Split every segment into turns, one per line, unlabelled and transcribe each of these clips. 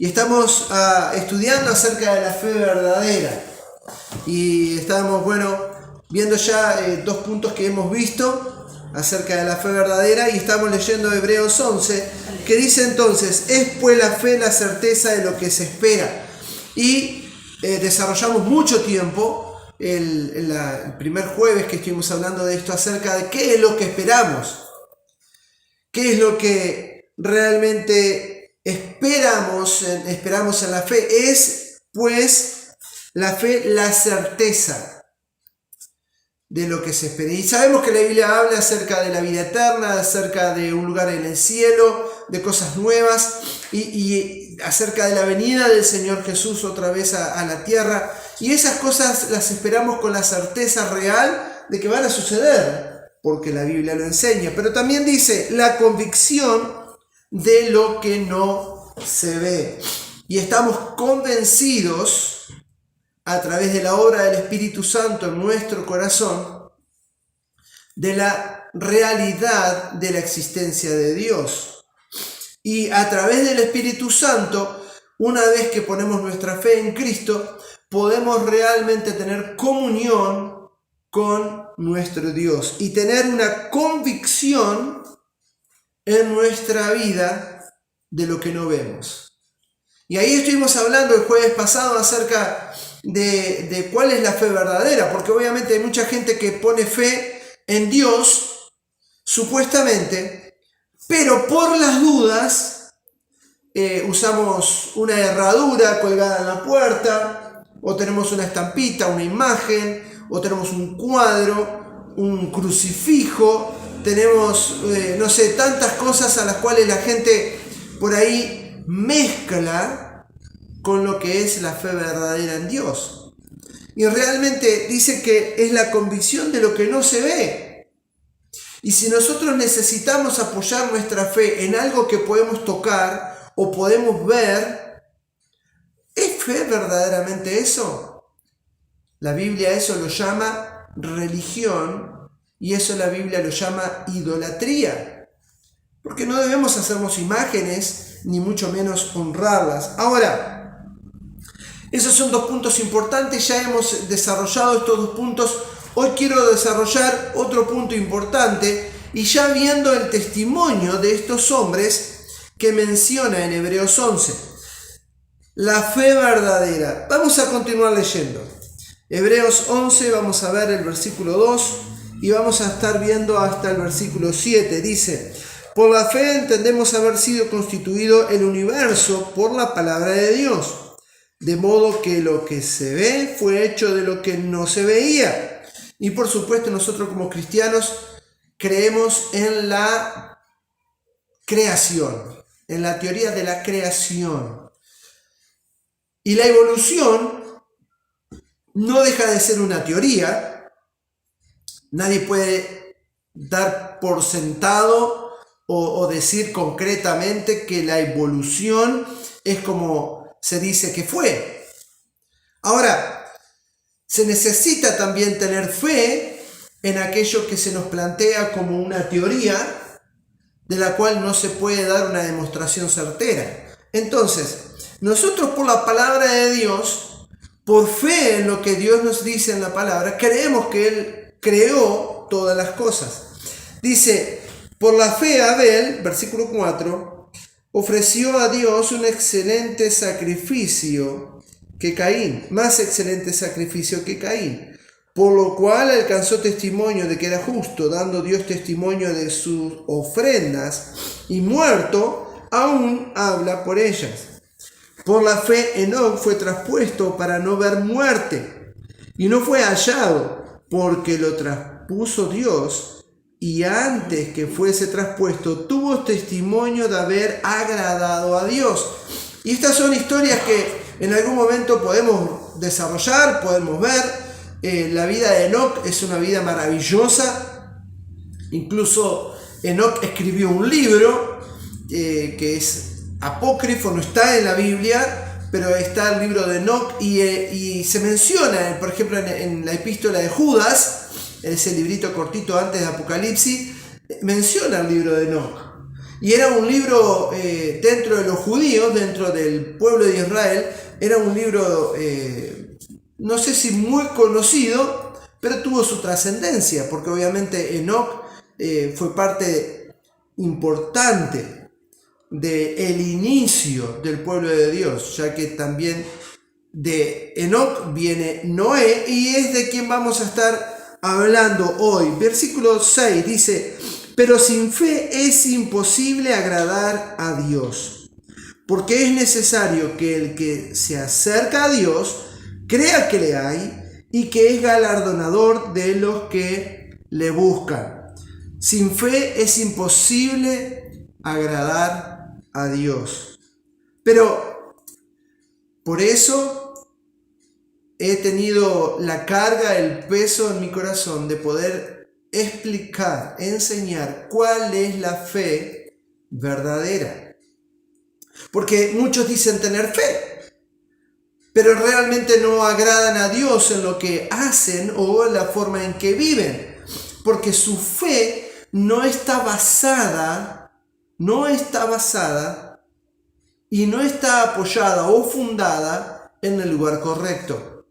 y estamos estudiando acerca de la fe verdadera. Y estábamos, viendo ya 2 puntos que hemos visto acerca de la fe verdadera, y estamos leyendo Hebreos 11, que dice entonces: es pues la fe la certeza de lo que se espera. Y desarrollamos mucho tiempo el primer jueves que estuvimos hablando de esto, acerca de qué es lo que esperamos, qué es lo que realmente esperamos en la fe. Es pues la fe la certeza de lo que se espera. Y sabemos que la Biblia habla acerca de la vida eterna, acerca de un lugar en el cielo, de cosas nuevas, y acerca de la venida del Señor Jesús otra vez a la tierra. Y esas cosas las esperamos con la certeza real de que van a suceder, porque la Biblia lo enseña. Pero también dice la convicción de lo que no se ve. Y estamos convencidos a través de la obra del Espíritu Santo en nuestro corazón de la realidad de la existencia de Dios. Y a través del Espíritu Santo, una vez que ponemos nuestra fe en Cristo, podemos realmente tener comunión con nuestro Dios y tener una convicción en nuestra vida de lo que no vemos. Y ahí estuvimos hablando el jueves pasado acerca de cuál es la fe verdadera, porque obviamente hay mucha gente que pone fe en Dios, supuestamente, pero por las dudas usamos una herradura colgada en la puerta, o tenemos una estampita, una imagen, o tenemos un cuadro, un crucifijo, tenemos, tantas cosas a las cuales la gente por ahí mezcla con lo que es la fe verdadera en Dios. Y realmente dice que es la convicción de lo que no se ve. Y si nosotros necesitamos apoyar nuestra fe en algo que podemos tocar o podemos ver, ¿es fe verdaderamente eso? La Biblia eso lo llama religión, y eso la Biblia lo llama idolatría. Porque no debemos hacernos imágenes, ni mucho menos honrarlas. Ahora, esos son 2 puntos importantes. Ya hemos desarrollado estos 2 puntos. Hoy quiero desarrollar otro punto importante, y ya viendo el testimonio de estos hombres que menciona en Hebreos 11. La fe verdadera. Vamos a continuar leyendo. Hebreos 11, vamos a ver el versículo 2 y vamos a estar viendo hasta el versículo 7. Dice: por la fe entendemos haber sido constituido el universo por la palabra de Dios, de modo que lo que se ve fue hecho de lo que no se veía. Y por supuesto nosotros como cristianos creemos en la creación, en la teoría de la creación. Y la evolución no deja de ser una teoría. Nadie puede dar por sentado o decir concretamente que la evolución es como se dice que fue. Ahora, se necesita también tener fe en aquello que se nos plantea como una teoría de la cual no se puede dar una demostración certera. Entonces, nosotros por la palabra de Dios, por fe en lo que Dios nos dice en la palabra, creemos que Él creó todas las cosas. Dice: por la fe Abel, versículo 4, ofreció a Dios un excelente sacrificio que Caín, más excelente sacrificio que Caín, por lo cual alcanzó testimonio de que era justo, dando Dios testimonio de sus ofrendas, y muerto aún habla por ellas. Por la fe Enoc fue traspuesto para no ver muerte, y no fue hallado, porque lo traspuso Dios, y antes que fuese traspuesto tuvo testimonio de haber agradado a Dios. Y estas son historias que en algún momento podemos desarrollar, podemos ver. La vida de Enoc es una vida maravillosa. Incluso Enoc escribió un libro que es apócrifo, no está en la Biblia, pero está el libro de Enoc, y se menciona, por ejemplo, en la epístola de Judas, ese librito cortito antes de Apocalipsis, menciona el libro de Enoc. Y era un libro dentro de los judíos, dentro del pueblo de Israel, era un libro, no sé si muy conocido, pero tuvo su trascendencia, porque obviamente Enoc fue parte importante del inicio del pueblo de Dios, ya que también de Enoc viene Noé y es de quien vamos a estar hablando hoy. Versículo 6 dice: pero sin fe es imposible agradar a Dios, porque es necesario que el que se acerca a Dios crea que le hay y que es galardonador de los que le buscan. Sin fe es imposible agradar a Dios. Pero por eso he tenido la carga, el peso en mi corazón de poder explicar, enseñar cuál es la fe verdadera. Porque muchos dicen tener fe, pero realmente no agradan a Dios en lo que hacen o en la forma en que viven. Porque su fe no está basada y no está apoyada o fundada en el lugar correcto.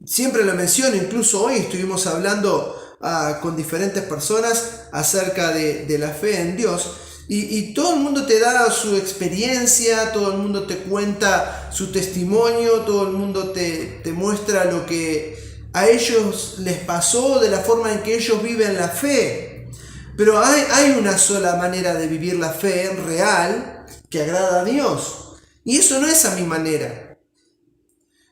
Siempre lo menciono, incluso hoy estuvimos hablando con diferentes personas acerca de la fe en Dios y todo el mundo te da su experiencia, todo el mundo te cuenta su testimonio, todo el mundo te muestra lo que a ellos les pasó, de la forma en que ellos viven la fe. Pero hay una sola manera de vivir la fe real que agrada a Dios, y eso no es a mi manera.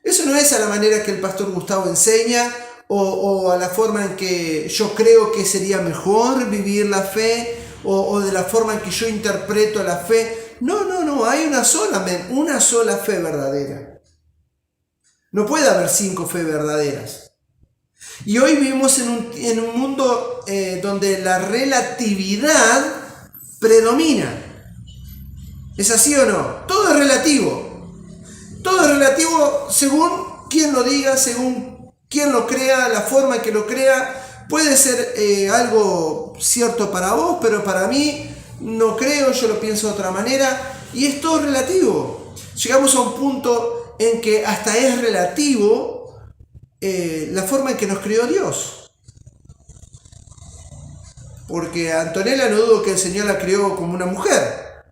Eso no es a la manera que el pastor Gustavo enseña o a la forma en que yo creo que sería mejor vivir la fe o de la forma en que yo interpreto la fe. No, hay una sola fe verdadera. No puede haber 5 fe verdaderas. Y hoy vivimos en un mundo donde la relatividad predomina. ¿Es así o no? Todo es relativo. Todo es relativo según quien lo diga, según quien lo crea, la forma en que lo crea. Puede ser algo cierto para vos, pero para mí no creo, yo lo pienso de otra manera. Y es todo relativo. Llegamos a un punto en que hasta es relativo la forma en que nos creó Dios. Porque a Antonella no dudo que el Señor la creó como una mujer.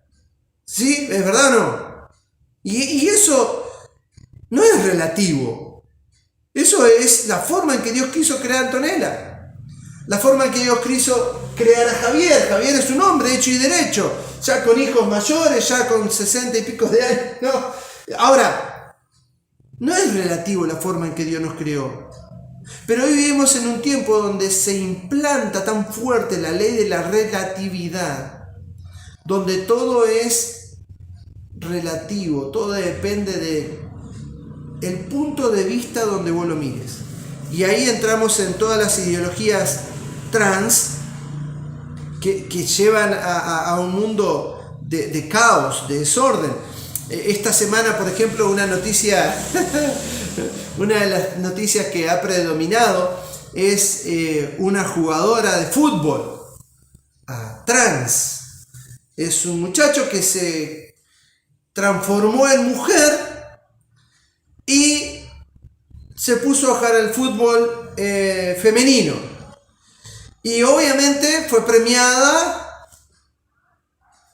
¿Sí? ¿Es verdad o no? Y eso no es relativo. Eso es la forma en que Dios quiso crear a Antonella. La forma en que Dios quiso crear a Javier. Javier es un hombre hecho y derecho. Ya con hijos mayores, ya con 60 y pico de años. No. Ahora, no es relativo la forma en que Dios nos creó. Pero hoy vivimos en un tiempo donde se implanta tan fuerte la ley de la relatividad, donde todo es relativo, todo depende del punto de vista donde vos lo mires. Y ahí entramos en todas las ideologías trans que llevan a un mundo de caos, de desorden. Esta semana, por ejemplo, una de las noticias que ha predominado es una jugadora de fútbol trans. Es un muchacho que se transformó en mujer y se puso a jugar al fútbol femenino. Y obviamente fue premiada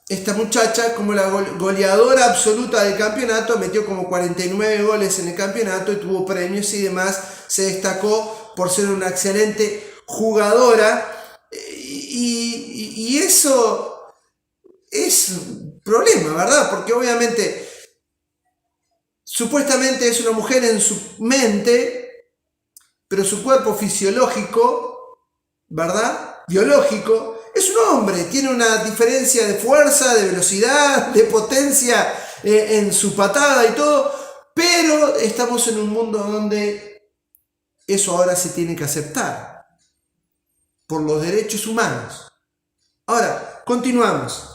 esta muchacha como la goleadora absoluta del campeonato. Metió como 49 goles en el campeonato y tuvo premios y demás. Se destacó por ser una excelente jugadora. Y eso es un problema, ¿verdad? Porque obviamente supuestamente es una mujer en su mente, pero su cuerpo fisiológico, ¿verdad? Biológico, es un hombre. Tiene una diferencia de fuerza, de velocidad, de potencia en su patada y todo. Pero estamos en un mundo donde eso ahora se tiene que aceptar por los derechos humanos. Ahora, continuamos.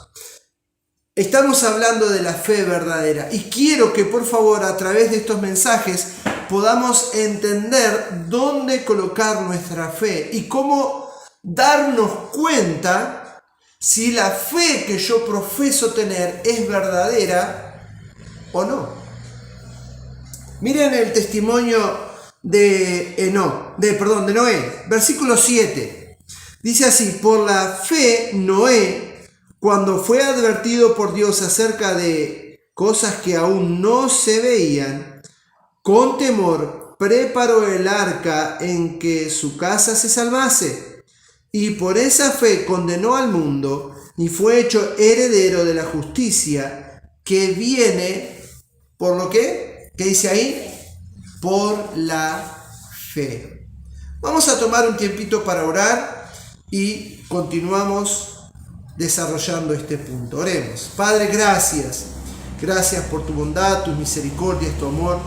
Estamos hablando de la fe verdadera y quiero que por favor a través de estos mensajes podamos entender dónde colocar nuestra fe y cómo darnos cuenta si la fe que yo profeso tener es verdadera o no. Miren el testimonio de Noé, versículo 7. Dice así: por la fe Noé, cuando fue advertido por Dios acerca de cosas que aún no se veían, con temor preparó el arca en que su casa se salvase, y por esa fe condenó al mundo y fue hecho heredero de la justicia que viene por lo que, ¿qué dice ahí? Por la fe. Vamos a tomar un tiempito para orar y continuamos desarrollando este punto. Oremos. Padre, gracias. Gracias por tu bondad, tus misericordias, tu amor.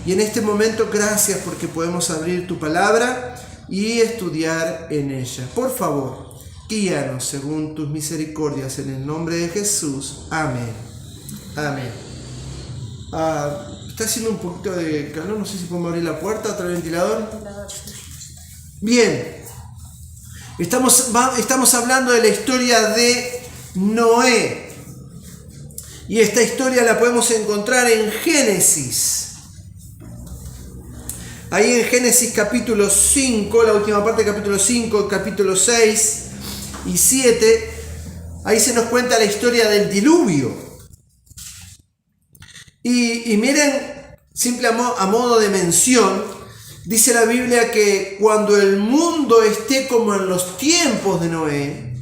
Y en este momento, gracias porque podemos abrir tu palabra y estudiar en ella. Por favor, guíanos según tus misericordias en el nombre de Jesús. Amén. Amén. Está haciendo un poquito de calor, no sé si podemos abrir la puerta, otra vez el ventilador. Bien. Estamos hablando de la historia de Noé. Y esta historia la podemos encontrar en Génesis. Ahí en Génesis capítulo 5, la última parte del capítulo 5, capítulo 6 y 7, ahí se nos cuenta la historia del diluvio. Y miren, simple a modo de mención, dice la Biblia que cuando el mundo esté como en los tiempos de Noé,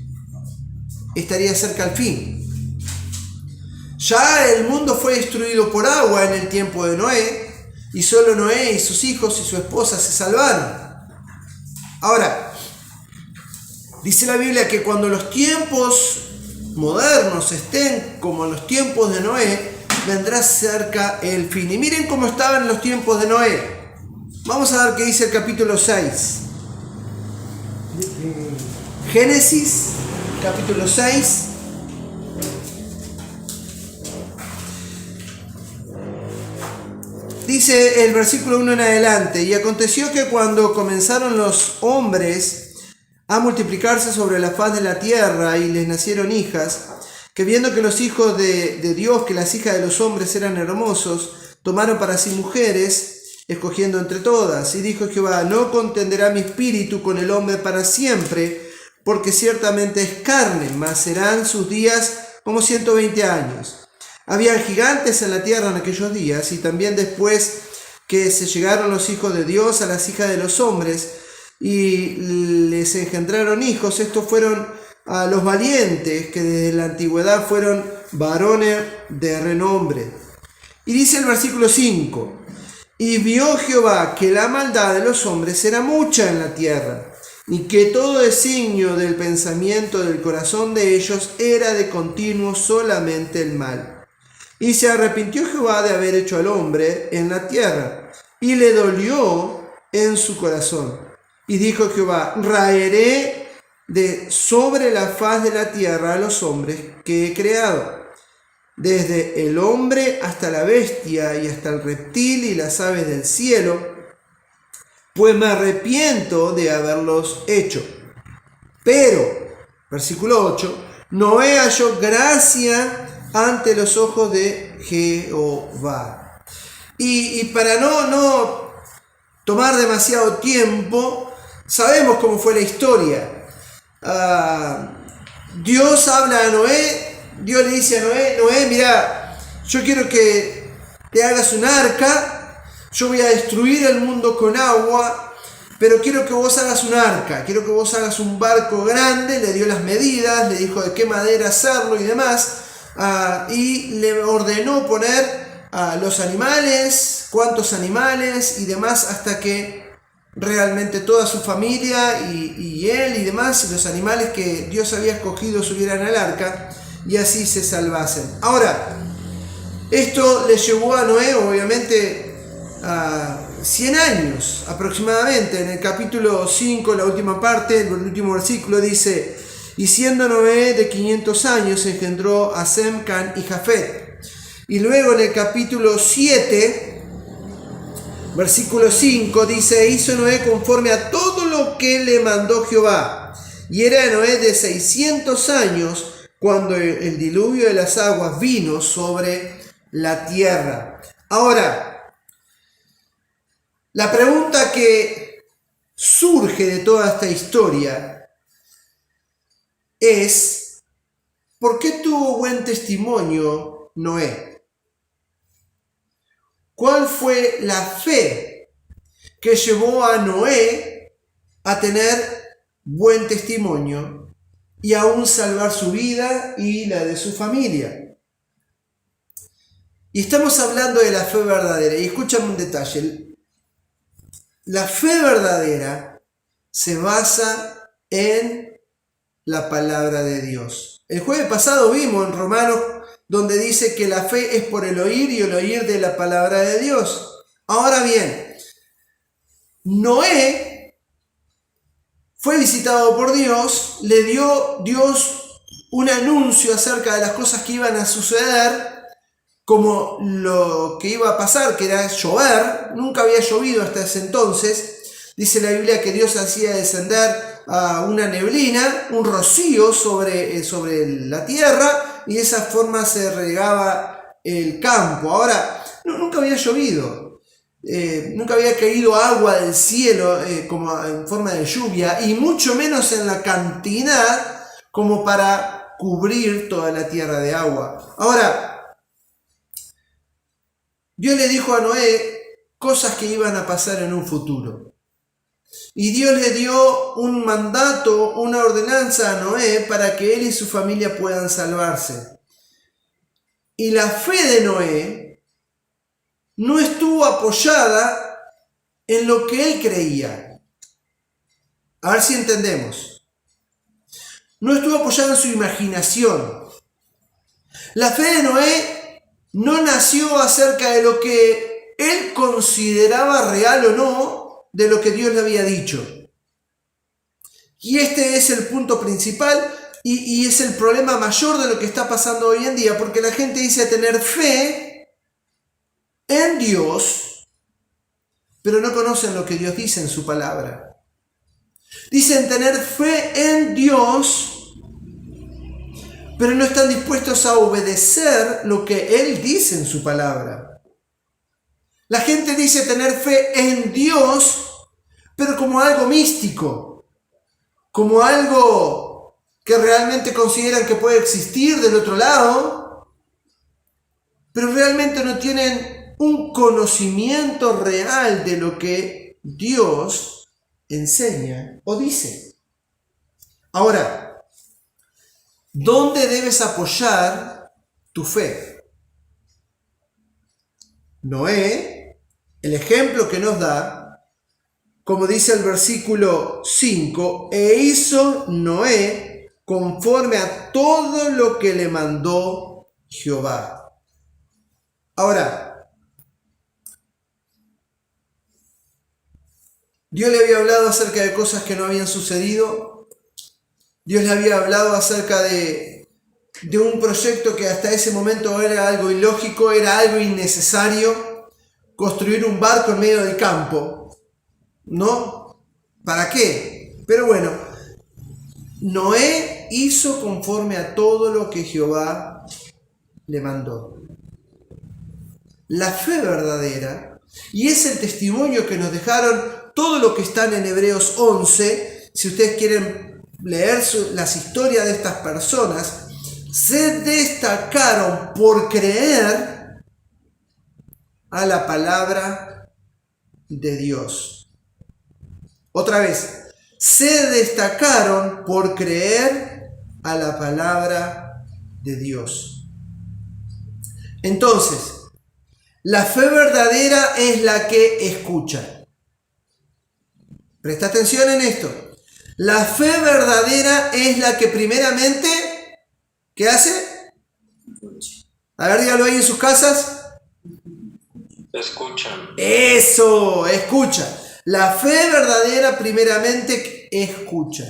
estaría cerca al fin. Ya el mundo fue destruido por agua en el tiempo de Noé, y solo Noé y sus hijos y su esposa se salvaron. Ahora, dice la Biblia que cuando los tiempos modernos estén como en los tiempos de Noé, vendrá cerca el fin. Y miren cómo estaban los tiempos de Noé. Vamos a ver qué dice el capítulo 6. Génesis, capítulo 6. Dice el versículo 1 en adelante: y aconteció que cuando comenzaron los hombres a multiplicarse sobre la faz de la tierra y les nacieron hijas, que viendo que los hijos de Dios, que las hijas de los hombres eran hermosos, tomaron para sí mujeres, escogiendo entre todas. Y dijo Jehová: no contenderá mi espíritu con el hombre para siempre, porque ciertamente es carne, mas serán sus días como 120 años. Había gigantes en la tierra en aquellos días, y también después que se llegaron los hijos de Dios a las hijas de los hombres, y les engendraron hijos. Estos fueron a los valientes, que desde la antigüedad fueron varones de renombre. Y dice el versículo 5: y vio Jehová que la maldad de los hombres era mucha en la tierra, y que todo designio del pensamiento del corazón de ellos era de continuo solamente el mal. Y se arrepintió Jehová de haber hecho al hombre en la tierra, y le dolió en su corazón. Y dijo Jehová: raeré de sobre la faz de la tierra a los hombres que he creado, desde el hombre hasta la bestia y hasta el reptil y las aves del cielo, pues me arrepiento de haberlos hecho. Pero, versículo 8, Noé halló gracia ante los ojos de Jehová. Y para no tomar demasiado tiempo, sabemos cómo fue la historia. Dios habla a Noé, Dios le dice a Noé, mira, yo quiero que te hagas un arca, yo voy a destruir el mundo con agua, pero quiero que vos hagas un arca, quiero que vos hagas un barco grande. Le dio las medidas, le dijo de qué madera hacerlo y demás. Y le ordenó poner los animales, cuántos animales y demás, hasta que realmente toda su familia y él y demás, y los animales que Dios había escogido subieran al arca y así se salvasen. Ahora, esto le llevó a Noé, obviamente, 100 años aproximadamente. En el capítulo 5, la última parte, el último versículo dice: y siendo Noé de 500 años, engendró a Sem, Can y Jafet. Y luego en el capítulo 7, versículo 5, dice: hizo Noé conforme a todo lo que le mandó Jehová. Y era Noé de 600 años cuando el diluvio de las aguas vino sobre la tierra. Ahora, la pregunta que surge de toda esta historia es: ¿por qué tuvo buen testimonio Noé? ¿Cuál fue la fe que llevó a Noé a tener buen testimonio y aún salvar su vida y la de su familia? Y estamos hablando de la fe verdadera. Y escúchame un detalle. La fe verdadera se basa en la palabra de Dios. El jueves pasado vimos en Romanos donde dice que la fe es por el oír y el oír de la palabra de Dios. Ahora bien, Noé fue visitado por Dios, le dio Dios un anuncio acerca de las cosas que iban a suceder, como lo que iba a pasar, que era llover. Nunca había llovido hasta ese entonces. Dice la Biblia que Dios hacía descender a una neblina, un rocío sobre la tierra, y de esa forma se regaba el campo. Ahora, nunca había llovido. Nunca había caído agua del cielo como en forma de lluvia, y mucho menos en la cantidad como para cubrir toda la tierra de agua. Ahora, Dios le dijo a Noé cosas que iban a pasar en un futuro. Y Dios le dio un mandato, una ordenanza a Noé para que él y su familia puedan salvarse. Y la fe de Noé no estuvo apoyada en lo que él creía. A ver si entendemos. No estuvo apoyada en su imaginación. La fe de Noé no nació acerca de lo que él consideraba real o no de lo que Dios le había dicho. Y este es el punto principal y es el problema mayor de lo que está pasando hoy en día, porque la gente dice tener fe en Dios, pero no conocen lo que Dios dice en su palabra. Dicen tener fe en Dios, pero no están dispuestos a obedecer lo que Él dice en su palabra. La gente dice tener fe en Dios, pero como algo místico, como algo que realmente consideran que puede existir del otro lado, pero realmente no tienen un conocimiento real de lo que Dios enseña o dice. Ahora, ¿dónde debes apoyar tu fe? Noé, el ejemplo que nos da, como dice el versículo 5, e hizo Noé conforme a todo lo que le mandó Jehová. Ahora, Dios le había hablado acerca de cosas que no habían sucedido. Dios le había hablado acerca de un proyecto que hasta ese momento era algo ilógico, era algo innecesario, construir un barco en medio del campo, ¿no? ¿Para qué? Pero bueno, Noé hizo conforme a todo lo que Jehová le mandó. La fe verdadera, y es el testimonio que nos dejaron todo lo que están en Hebreos 11, si ustedes quieren leer las historias de estas personas, se destacaron por creer a la palabra de Dios. Otra vez, se destacaron por creer a la palabra de Dios. Entonces, la fe verdadera es la que escucha. Presta atención en esto. La fe verdadera es la que primeramente, ¿qué hace? A ver, dígalo ahí en sus casas.
Escuchan.
Eso, escucha. La fe verdadera primeramente escucha.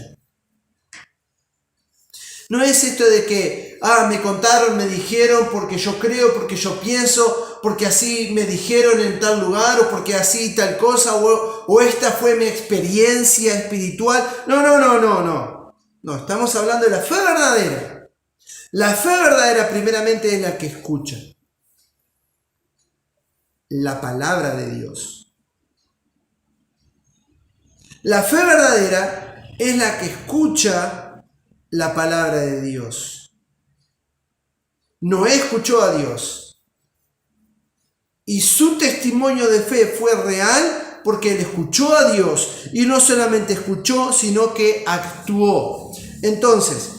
No es esto de que, me contaron, me dijeron, porque yo creo, porque yo pienso, porque así me dijeron en tal lugar, o porque así tal cosa, o esta fue mi experiencia espiritual. No. No, estamos hablando de la fe verdadera. La fe verdadera primeramente es la que escucha la palabra de Dios. La fe verdadera es la que escucha la palabra de Dios. Noé escuchó a Dios y su testimonio de fe fue real porque él escuchó a Dios y no solamente escuchó, sino que actuó. Entonces,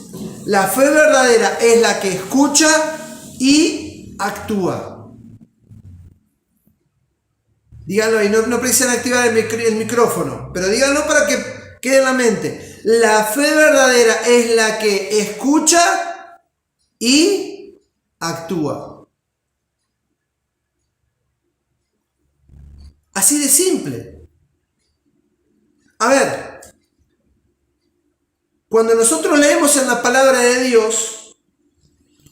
la fe verdadera es la que escucha y actúa. Díganlo ahí, no precisan activar el micrófono, pero díganlo para que quede en la mente. La fe verdadera es la que escucha y actúa. Así de simple. A ver, cuando nosotros leemos en la palabra de Dios,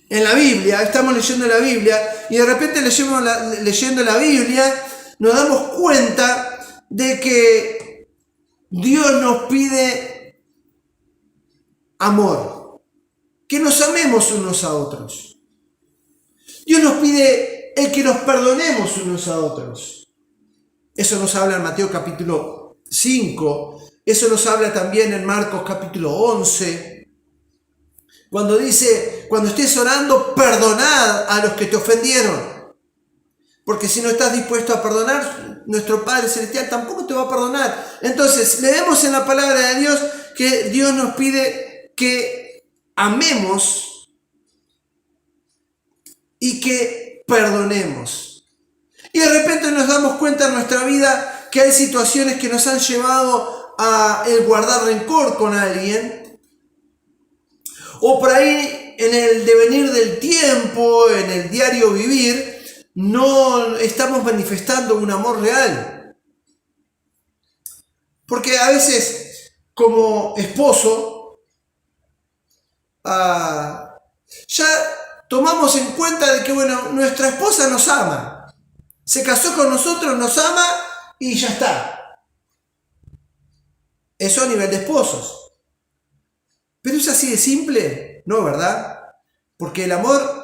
en la Biblia, estamos leyendo la Biblia y de repente leyendo la Biblia, nos damos cuenta de que Dios nos pide amor, que nos amemos unos a otros. Dios nos pide el que nos perdonemos unos a otros. Eso nos habla en Mateo capítulo 5, eso nos habla también en Marcos capítulo 11, cuando dice, cuando estés orando, perdonad a los que te ofendieron. Porque si no estás dispuesto a perdonar, nuestro Padre Celestial tampoco te va a perdonar. Entonces, leemos en la palabra de Dios que Dios nos pide que amemos y que perdonemos. Y de repente nos damos cuenta en nuestra vida que hay situaciones que nos han llevado a el guardar rencor con alguien. O por ahí, en el devenir del tiempo, en el diario vivir, no estamos manifestando un amor real. Porque a veces, como esposo, ya tomamos en cuenta de que, bueno, nuestra esposa nos ama. Se casó con nosotros, nos ama y ya está. Eso a nivel de esposos. Pero es así de simple, ¿no? ¿Verdad? Porque el amor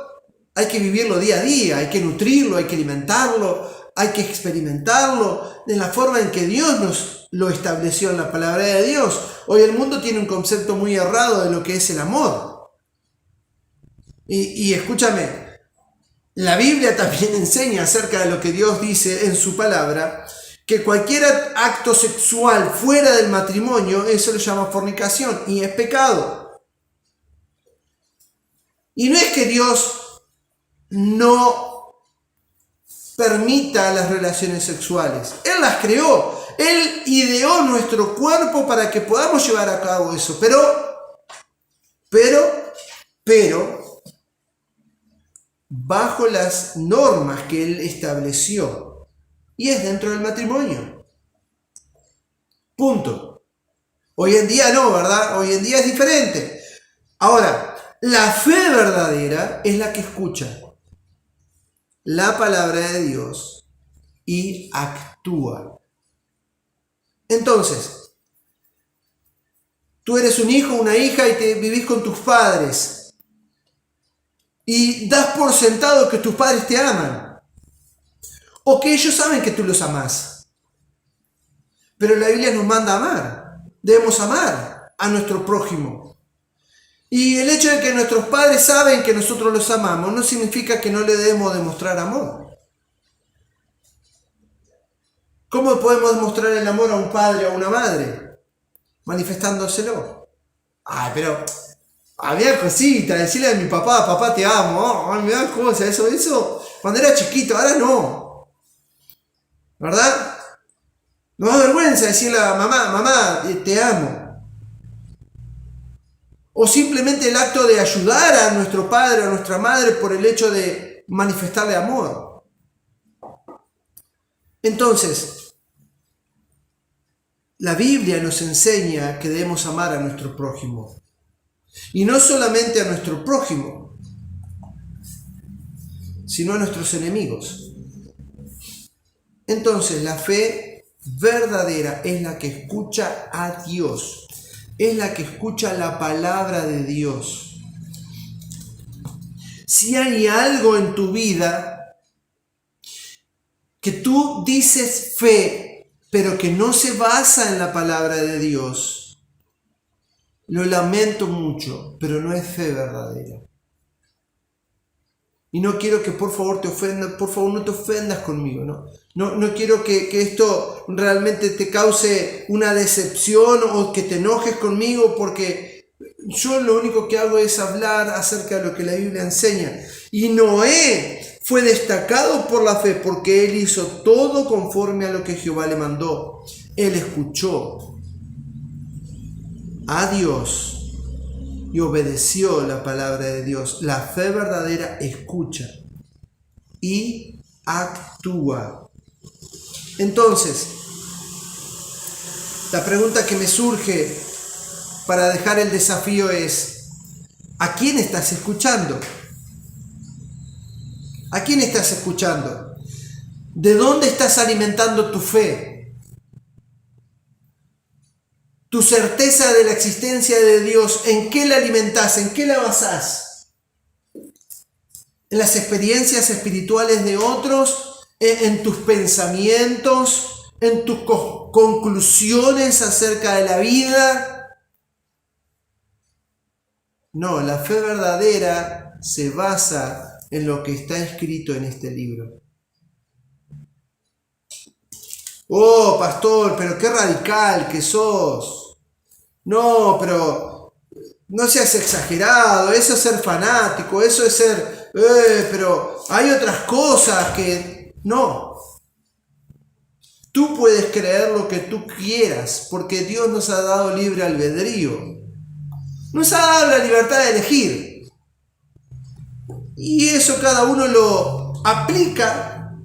hay que vivirlo día a día, hay que nutrirlo, hay que alimentarlo, hay que experimentarlo de la forma en que Dios nos lo estableció en la palabra de Dios. Hoy el mundo tiene un concepto muy errado de lo que es el amor. Y escúchame, la Biblia también enseña acerca de lo que Dios dice en su palabra, que cualquier acto sexual fuera del matrimonio, eso lo llama fornicación y es pecado. Y no es que Dios no permita las relaciones sexuales. Él las creó. Él ideó nuestro cuerpo para que podamos llevar a cabo eso. Pero, bajo las normas que Él estableció. Y es dentro del matrimonio. Punto. Hoy en día no, ¿verdad? Hoy en día es diferente. Ahora, la fe verdadera es la que escucha la palabra de Dios y actúa. Entonces, tú eres un hijo, una hija y vivís con tus padres y das por sentado que tus padres te aman o que ellos saben que tú los amás. Pero la Biblia nos manda a amar. Debemos amar a nuestro prójimo. Y el hecho de que nuestros padres saben que nosotros los amamos no significa que no le debemos demostrar amor. ¿Cómo podemos demostrar el amor a un padre o a una madre? Manifestándoselo. Ay, pero había cositas, decirle a mi papá, papá te amo, me da cosas, eso cuando era chiquito, ahora no. ¿Verdad? No da vergüenza decirle a mamá, mamá, te amo. O simplemente el acto de ayudar a nuestro padre o a nuestra madre por el hecho de manifestarle amor. Entonces, la Biblia nos enseña que debemos amar a nuestro prójimo. Y no solamente a nuestro prójimo, sino a nuestros enemigos. Entonces, la fe verdadera es la que escucha a Dios. es la que escucha la palabra de Dios. Si hay algo en tu vida que tú dices fe, pero que no se basa en la palabra de Dios, lo lamento mucho, pero no es fe verdadera. Y no quiero que por favor te ofendas, por favor no te ofendas conmigo, ¿no? No quiero que esto realmente te cause una decepción o que te enojes conmigo, porque yo lo único que hago es hablar acerca de lo que la Biblia enseña. Y Noé fue destacado por la fe porque él hizo todo conforme a lo que Jehová le mandó. Él escuchó a Dios y obedeció la palabra de Dios. La fe verdadera escucha y actúa. Entonces, la pregunta que me surge para dejar el desafío es: ¿a quién estás escuchando? ¿A quién estás escuchando? ¿De dónde estás alimentando tu fe? Tu certeza de la existencia de Dios, ¿en qué la alimentás? ¿En qué la basás? ¿En las experiencias espirituales de otros? ¿En tus pensamientos? ¿En tus conclusiones acerca de la vida? No, la fe verdadera se basa en lo que está escrito en este libro. Oh, pastor, pero qué radical que sos. No, pero no seas exagerado, eso es ser fanático, eso es ser... pero hay otras cosas que... No. Tú puedes creer lo que tú quieras, porque Dios nos ha dado libre albedrío. Nos ha dado la libertad de elegir. Y eso cada uno lo aplica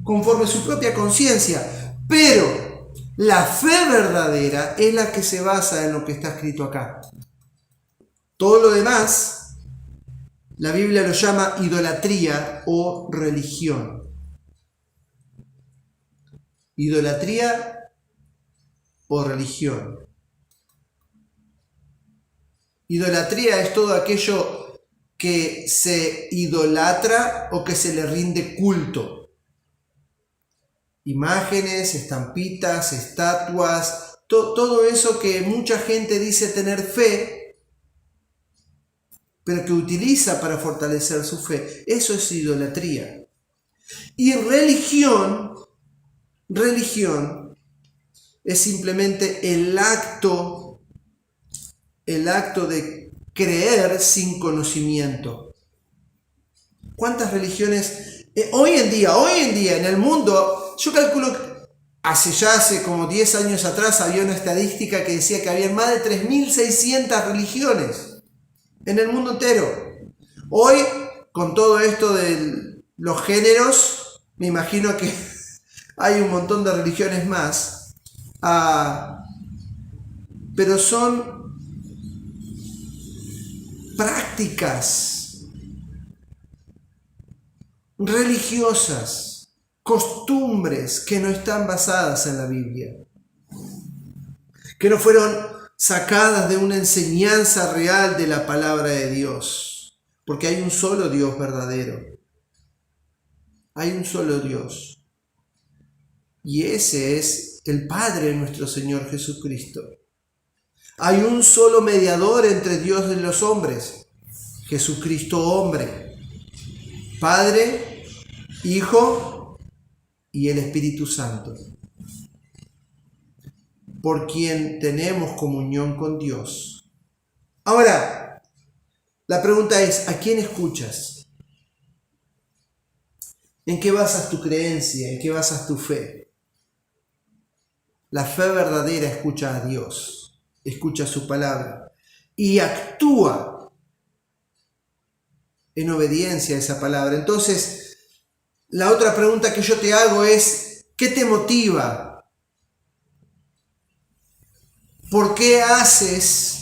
conforme su propia conciencia. Pero la fe verdadera es la que se basa en lo que está escrito acá. Todo lo demás, la Biblia lo llama idolatría o religión. Idolatría o religión. Idolatría es todo aquello que se idolatra o que se le rinde culto. Imágenes, estampitas, estatuas, todo eso que mucha gente dice tener fe, pero que utiliza para fortalecer su fe. Eso es idolatría. Y religión es simplemente el acto de creer sin conocimiento. ¿Cuántas religiones hoy en día en el mundo? Yo calculo que hace como 10 años atrás había una estadística que decía que había más de 3.600 religiones en el mundo entero. Hoy, con todo esto de los géneros, me imagino que hay un montón de religiones más. Pero son prácticas religiosas, costumbres que no están basadas en la Biblia, que no fueron sacadas de una enseñanza real de la palabra de Dios, porque hay un solo Dios verdadero, hay un solo Dios, y ese es el Padre de nuestro Señor Jesucristo. Hay un solo mediador entre Dios y los hombres, Jesucristo hombre, Padre, Hijo y el Espíritu Santo, por quien tenemos comunión con Dios. Ahora, la pregunta es: ¿a quién escuchas? ¿En qué basas tu creencia? ¿En qué basas tu fe? La fe verdadera escucha a Dios, escucha su palabra y actúa en obediencia a esa palabra. Entonces, la otra pregunta que yo te hago es: ¿qué te motiva? ¿Por qué haces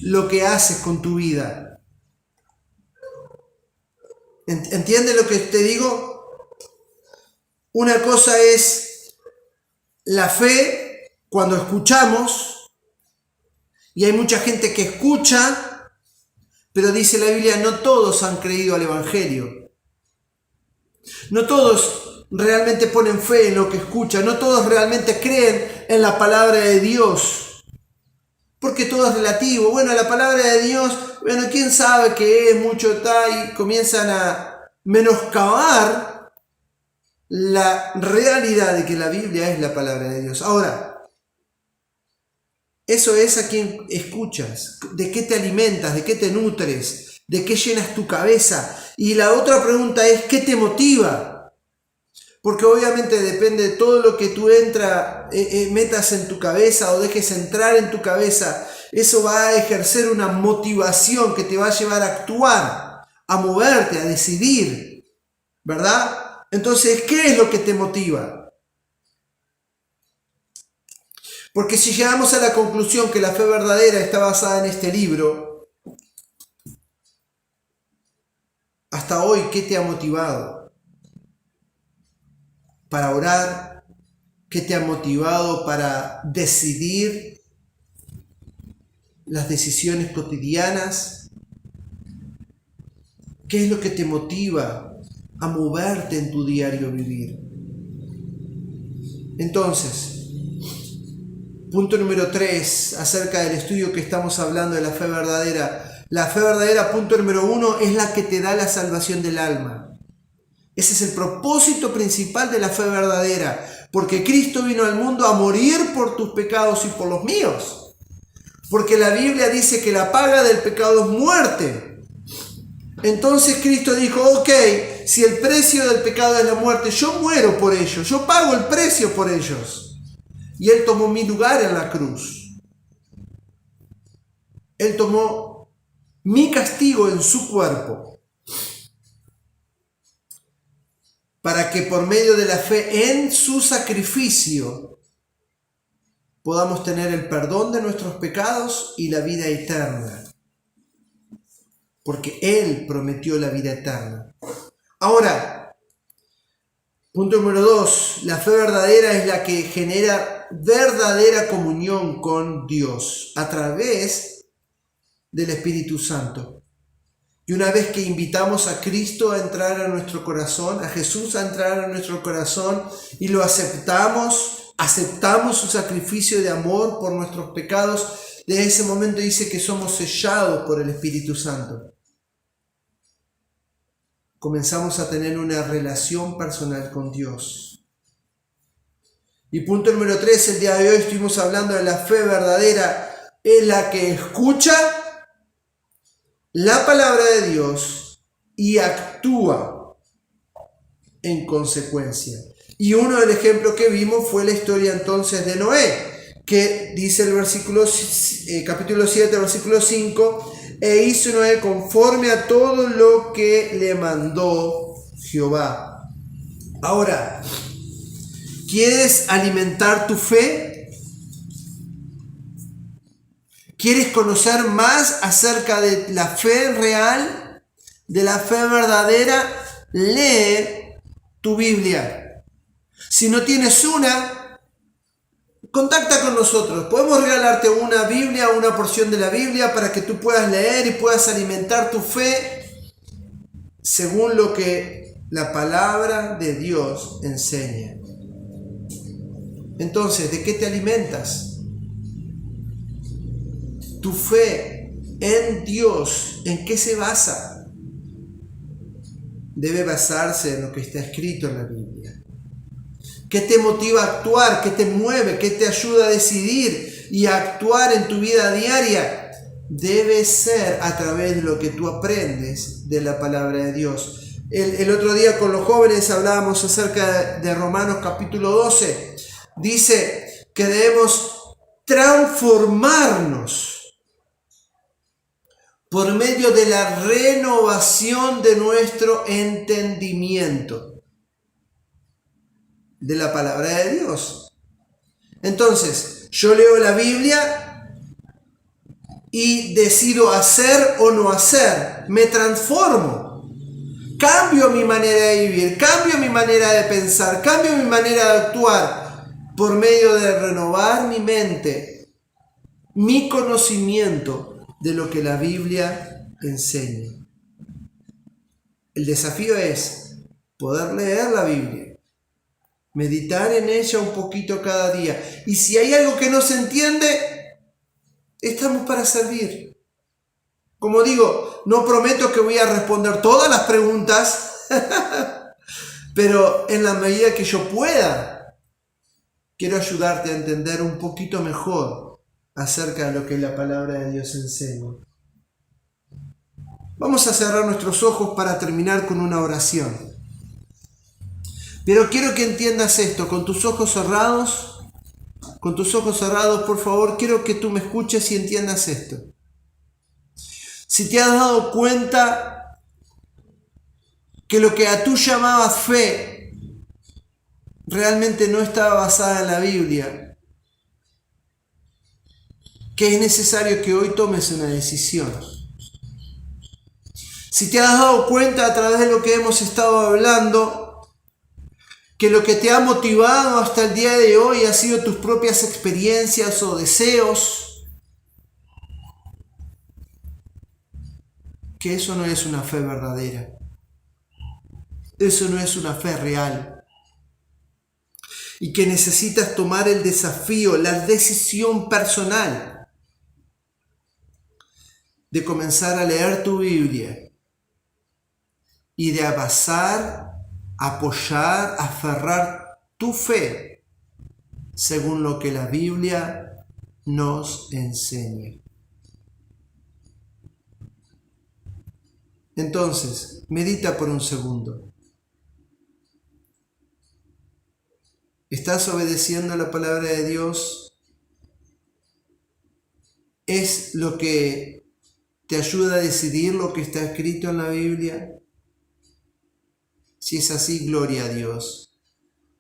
lo que haces con tu vida? ¿Entiendes lo que te digo? Una cosa es la fe cuando escuchamos, Y hay mucha gente que escucha, pero dice la Biblia, no todos han creído al Evangelio. No todos realmente ponen fe en lo que escuchan, no todos realmente creen en la palabra de Dios. Porque todo es relativo. Bueno, la palabra de Dios, bueno, quién sabe qué es, mucho está, y comienzan a menoscabar la realidad de que la Biblia es la palabra de Dios. Ahora, eso es a quien escuchas, de qué te alimentas, de qué te nutres, de qué llenas tu cabeza. Y la otra pregunta es, ¿qué te motiva? Porque obviamente depende de todo lo que tú metas en tu cabeza o dejes entrar en tu cabeza. Eso va a ejercer una motivación que te va a llevar a actuar, a moverte, a decidir, ¿verdad? Entonces, ¿qué es lo que te motiva? Porque si llegamos a la conclusión que la fe verdadera está basada en este libro, hasta hoy, ¿qué te ha motivado para orar? ¿Qué te ha motivado para decidir las decisiones cotidianas? ¿Qué es lo que te motiva a moverte en tu diario vivir? Entonces, punto número 3, acerca del estudio que estamos hablando de la fe verdadera. La fe verdadera, punto número 1, es la que te da la salvación del alma. Ese es el propósito principal de la fe verdadera, porque Cristo vino al mundo a morir por tus pecados y por los míos. Porque la Biblia dice que la paga del pecado es muerte. Entonces Cristo dijo, ok, si el precio del pecado es la muerte, yo muero por ellos, yo pago el precio por ellos. Y Él tomó mi lugar en la cruz. Él tomó mi castigo en su cuerpo. Para que por medio de la fe en su sacrificio podamos tener el perdón de nuestros pecados y la vida eterna. Porque Él prometió la vida eterna. Ahora, punto número 2. La fe verdadera es la que genera verdadera comunión con Dios a través del Espíritu Santo. Y una vez que invitamos a Cristo a entrar a nuestro corazón, a Jesús a entrar a nuestro corazón y lo aceptamos su sacrificio de amor por nuestros pecados, desde ese momento dice que somos sellados por el Espíritu Santo. Comenzamos a tener una relación personal con Dios. Y punto número 3, el día de hoy estuvimos hablando de la fe verdadera, es la que escucha la palabra de Dios y actúa en consecuencia. Y uno del ejemplo que vimos fue la historia entonces de Noé, que dice el capítulo 7, versículo 5, e hizo Noé conforme a todo lo que le mandó Jehová. Ahora, ¿quieres alimentar tu fe? ¿Quieres conocer más acerca de la fe real, de la fe verdadera? Lee tu Biblia. Si no tienes una, contacta con nosotros. Podemos regalarte una Biblia, una porción de la Biblia para que tú puedas leer y puedas alimentar tu fe según lo que la palabra de Dios enseña. Entonces, ¿de qué te alimentas? Tu fe en Dios, ¿en qué se basa? Debe basarse en lo que está escrito en la Biblia. ¿Qué te motiva a actuar? ¿Qué te mueve? ¿Qué te ayuda a decidir y a actuar en tu vida diaria? Debe ser a través de lo que tú aprendes de la palabra de Dios. El otro día con los jóvenes hablábamos acerca de Romanos capítulo 12. Dice que debemos transformarnos por medio de la renovación de nuestro entendimiento de la palabra de Dios. Entonces, yo leo la Biblia y decido hacer o no hacer. Me transformo. Cambio mi manera de vivir, cambio mi manera de pensar, cambio mi manera de actuar por medio de renovar mi mente, mi conocimiento de lo que la Biblia enseña. El desafío es poder leer la Biblia, meditar en ella un poquito cada día. Y si hay algo que no se entiende, estamos para servir. Como digo, no prometo que voy a responder todas las preguntas, pero en la medida que yo pueda, quiero ayudarte a entender un poquito mejor acerca de lo que la palabra de Dios enseña. Vamos a cerrar nuestros ojos para terminar con una oración. Pero quiero que entiendas esto, con tus ojos cerrados, por favor, quiero que tú me escuches y entiendas esto. Si te has dado cuenta que lo que tú llamabas fe realmente no estaba basada en la Biblia, que es necesario que hoy tomes una decisión. Si te has dado cuenta a través de lo que hemos estado hablando, que lo que te ha motivado hasta el día de hoy ha sido tus propias experiencias o deseos, que eso no es una fe verdadera. Eso no es una fe real. Y que necesitas tomar el desafío, la decisión personal de comenzar a leer tu Biblia y de basar, apoyar, aferrar tu fe según lo que la Biblia nos enseña. Entonces, medita por un segundo. ¿Estás obedeciendo la palabra de Dios? ¿Es lo que te ayuda a decidir lo que está escrito en la Biblia? Si es así, gloria a Dios.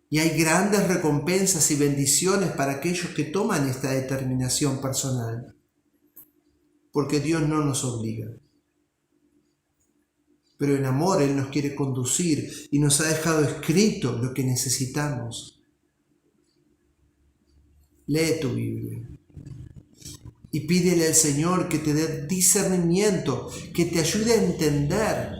Y hay grandes recompensas y bendiciones para aquellos que toman esta determinación personal. Porque Dios no nos obliga. Pero en amor Él nos quiere conducir y nos ha dejado escrito lo que necesitamos. Lee tu Biblia y pídele al Señor que te dé discernimiento, que te ayude a entender